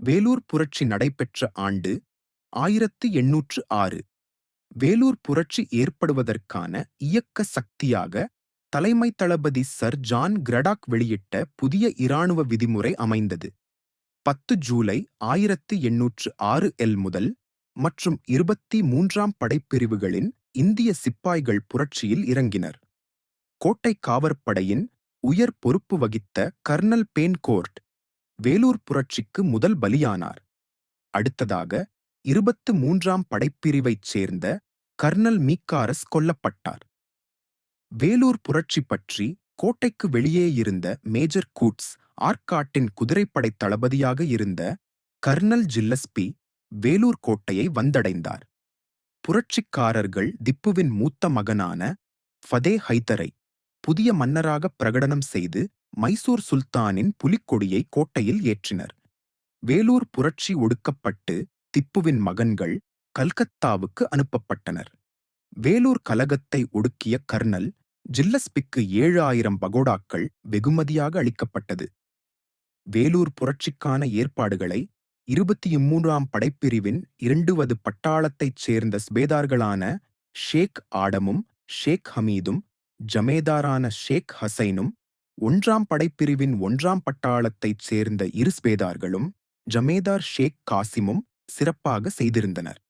வேலூர் புரட்சி நடைபெற்ற ஆண்டு 1806. வேலூர் புரட்சி ஏற்படுவதற்கான இயக்க சக்தியாக தலைமை தளபதி சர் ஜான் கிரடாக் வெளியிட்ட புதிய இராணுவ விதிமுறை அமைந்தது. 10 ஜூலை 1806 முதல் மற்றும் 23ஆம் படைப்பிரிவுகளின் இந்திய சிப்பாய்கள் புரட்சியில் இறங்கினர். கோட்டை காவற்படையின் உயர் பொறுப்பு வகித்த கர்னல் பேன்கோர்ட் வேலூர் புரட்சிக்கு முதல் பலியானார். அடுத்ததாக 23ஆம் படைப்பிரிவைச் சேர்ந்த கர்னல் மீக்காரஸ் கொல்லப்பட்டார். வேலூர் புரட்சி பற்றி கோட்டைக்கு வெளியே இருந்த மேஜர் கூட்ஸ் ஆர்காட்டின் குதிரைப்படை தளபதியாக இருந்த கர்னல் ஜில்லஸ்பி வேலூர் கோட்டையை வந்தடைந்தார். புரட்சிக்காரர்கள் திப்புவின் மூத்த மகனான ஃபதே ஹைதரை புதிய மன்னராக பிரகடனம் செய்து மைசூர் சுல்தானின் புலிக்கொடியை கோட்டையில் ஏற்றினர். வேலூர் புரட்சி ஒடுக்கப்பட்டு திப்புவின் மகன்கள் கல்கத்தாவுக்கு அனுப்பப்பட்டனர். வேலூர் கலகத்தை ஒடுக்கிய கர்னல் ஜில்லஸ்பிக்கு 7000 பகோடாக்கள் வெகுமதியாக அளிக்கப்பட்டது. வேலூர் புரட்சிக்கான ஏற்பாடுகளை 23ஆம் படைப்பிரிவின் 2வது பட்டாளத்தைச் சேர்ந்த ஸ்பேதார்களான ஷேக் ஆடமும் ஷேக் ஹமீதும், ஜமேதாரான ஷேக் ஹசைனும், 1ஆம் படைப்பிரிவின் 1ஆம் பட்டாளத்தைச் சேர்ந்த இரு ஸ்பேதார்களும், ஜமேதார் ஷேக் காசிமும் சிறப்பாக செய்திருந்தனர்.